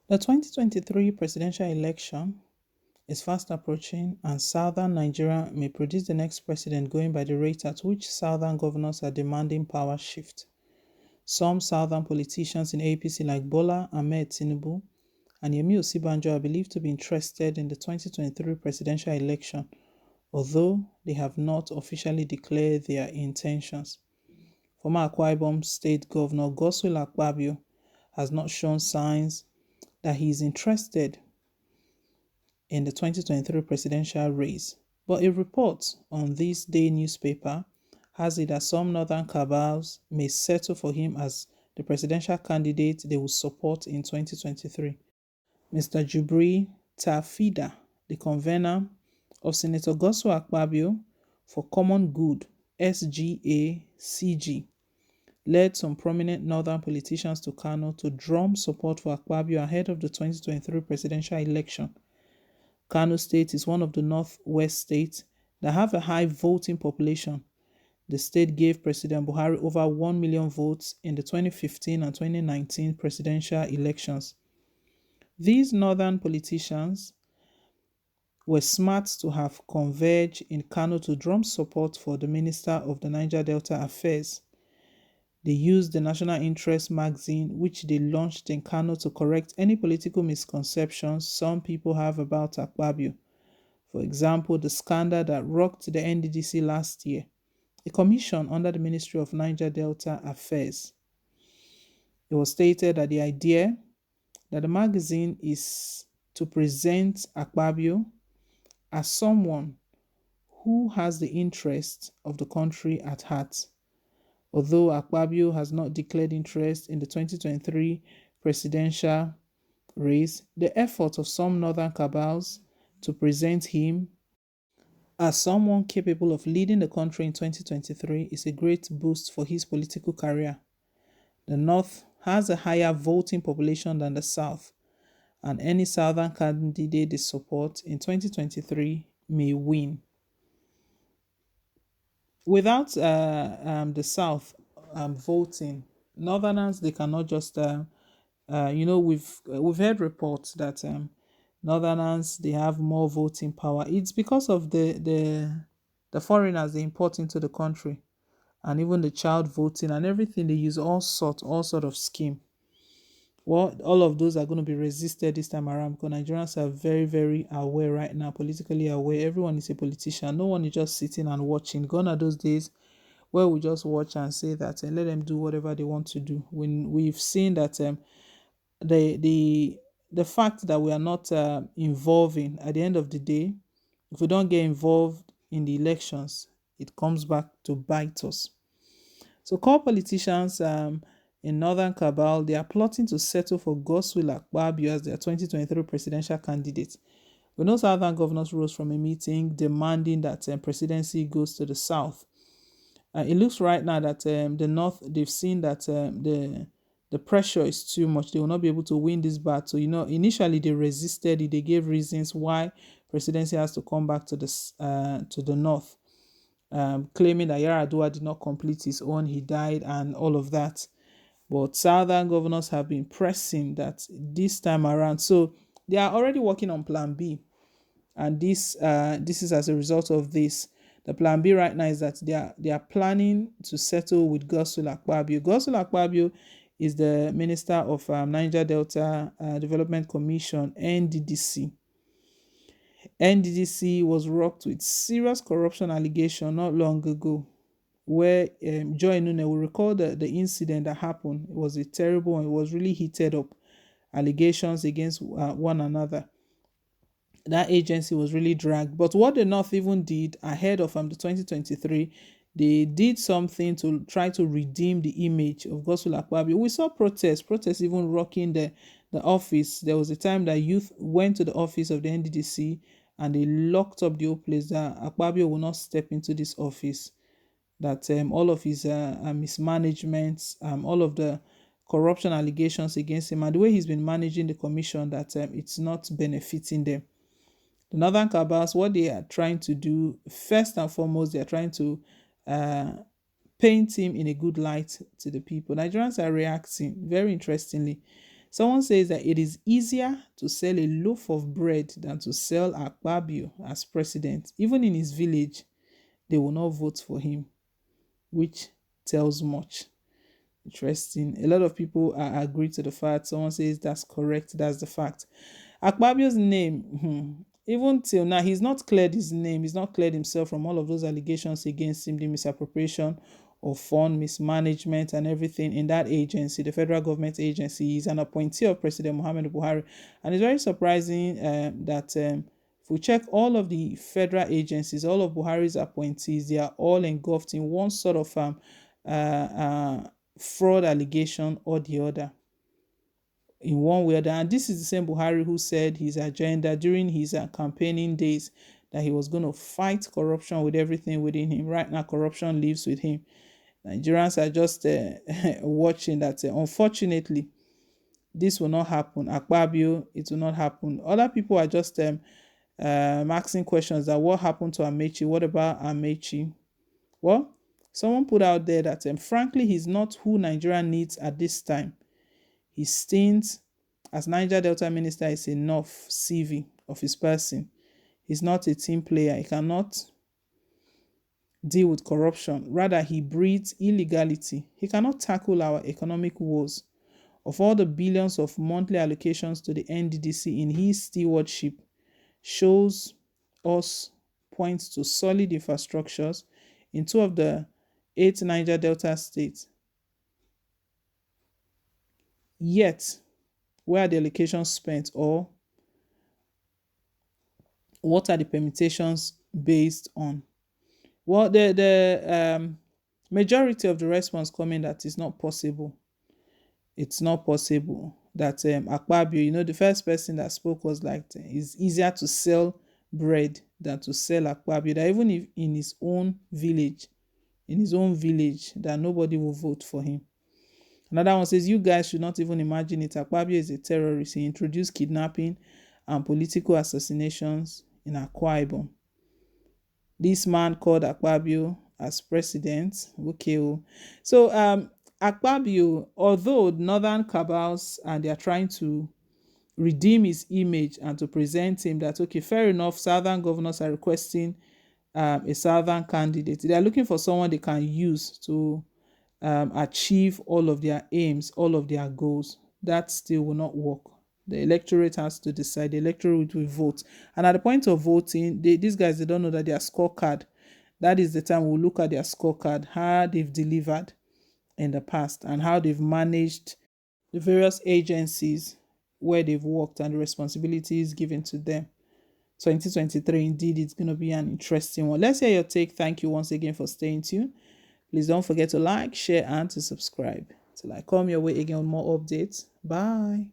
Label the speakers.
Speaker 1: The 2023 presidential election is fast approaching, and southern Nigeria may produce the next president going by the rate at which southern governors are demanding power shift. Some southern politicians in APC like Bola Ahmed Tinubu and Yemi Osibanjo are believed to be interested in the 2023 presidential election, although they have not officially declared their intentions. Former Akwa Ibom State Governor GOODWILLS Akpabio has not shown signs that he is interested in the 2023 presidential race, but a report on this day newspaper has it that some northern cabals may settle for him as the presidential candidate they will support in 2023. Mr. Jubri Tafida, the convener of Senator Godswill Akpabio for Common Good (SGACG), led some prominent northern politicians to Kano to drum support for Akpabio ahead of the 2023 presidential election. Kano State is one of the northwest states that have a high voting population. The state gave President Buhari over 1 million votes in the 2015 and 2019 presidential elections. These northern politicians were smart to have converged in Kano to drum support for the Minister of the Niger Delta Affairs. They used the National Interest magazine, which they launched in Kano, to correct any political misconceptions some people have about Akpabio. For example, the scandal that rocked the NDDC last year, a commission under the Ministry of Niger Delta Affairs. It was stated that the idea that the magazine is to present Akpabio as someone who has the interest of the country at heart. Although Akpabio has not declared interest in the 2023 presidential race, the effort of some northern cabals to present him as someone capable of leading the country in 2023 is a great boost for his political career. The North has a higher voting population than the South, and any Southern candidate they support in 2023 may win. Without the South voting, Northerners, they cannot just we've heard reports that Northerners, they have more voting power. It's because of the foreigners they import into the country, and even the child voting and everything. They use all sort of scheme. Well, all of those are going to be resisted this time around because Nigerians are very, very aware right now, politically aware. Everyone is a politician. No one is just sitting and watching. Gone are those days where we just watch and say that and let them do whatever they want to do. When we've seen that the the the fact that we are not involving at the end of the day, if we don't get involved in the elections, it comes back to bite us. So core politicians in Northern Cabal, they are plotting to settle for Godswill Akpabio as their 2023 presidential candidate. We know Southern governors rose from a meeting demanding that presidency goes to the South. It looks right now that the North, they've seen that the pressure is too much. They will not be able to win this battle. Initially they resisted it. They gave reasons why presidency has to come back to the North, claiming that Yaradua did not complete his own, he died, and all of that. But Southern governors have been pressing that this time around. So they are already working on Plan B, and this is as a result of this. The Plan B right now is that they are planning to settle with Godswill Akpabio. Godswill Akpabio is the Minister of Niger Delta Development Commission (NDDC). NDDC was rocked with serious corruption allegation not long ago, where Joy Nune will recall the incident that happened. It was a terrible one. It was really heated up, allegations against one another. That agency was really dragged. But what the North even did ahead of the 2023, they did something to try to redeem the image of Godswill Akpabio. We saw protests even rocking the office. There was a time that youth went to the office of the NDDC and they locked up the whole place, that Akpabio will not step into this office, that all of his mismanagement, all of the corruption allegations against him, and the way he's been managing the commission, that it's not benefiting them. The Northern Cabals, what they are trying to do, first and foremost, they are trying to paint him in a good light to the people. Nigerians are reacting very interestingly. Someone says that it is easier to sell a loaf of bread than to sell Akpabio as president. Even in his village, they will not vote for him, which tells much. Interesting. A lot of people are agree to the fact. Someone says that's correct. That's the fact. Akpabio's name, even till now, he's not cleared his name. He's not cleared himself from all of those allegations against him, the misappropriation of fund mismanagement and everything in that agency, the federal government agency. He's an appointee of President Muhammadu Buhari. And it's very surprising that if we check all of the federal agencies, all of Buhari's appointees, they are all engulfed in one sort of fraud allegation or the other, in one way or the other. And this is the same Buhari who said his agenda during his campaigning days that he was going to fight corruption with everything within him. Right now, corruption lives with him. Nigerians are just watching that. Unfortunately, this will not happen. Akpabio, it will not happen. Other people are just asking questions that what happened to Amechi? What about Amechi? Well, someone put out there that frankly, he's not who Nigeria needs at this time. His stint as Niger Delta minister is enough CV of his person. He's not a team player. He cannot deal with corruption. Rather, he breeds illegality. He cannot tackle our economic woes. Of all the billions of monthly allocations to the NDDC in his stewardship, shows us points to solid infrastructures in 2 of the 8 Niger Delta states. Yet, where are the allocations spent, or what are the permutations based on? Well, the majority of the response coming that is not possible. It's not possible that Akpabio, the first person that spoke was like, it's easier to sell bread than to sell Akpabio. That even if in his own village, that nobody will vote for him. Another one says, you guys should not even imagine it. Akpabio is a terrorist. He introduced kidnapping and political assassinations in Akwa Ibom. This man called Akpabio as president. Okay. So Akpabio, although northern cabals and they are trying to redeem his image and to present him that, okay, fair enough, southern governors are requesting a southern candidate. They are looking for someone they can use to achieve all of their aims, all of their goals. That still will not work. The electorate has to decide. The electorate will vote. And at the point of voting, these guys, they don't know that their scorecard, that is the time we'll look at their scorecard, how they've delivered in the past and how they've managed the various agencies where they've worked and the responsibilities given to them. 2023, indeed, it's going to be an interesting one. Let's hear your take. Thank you once again for staying tuned. Please don't forget to like, share, and to subscribe. Till I come your way again with more updates. Bye.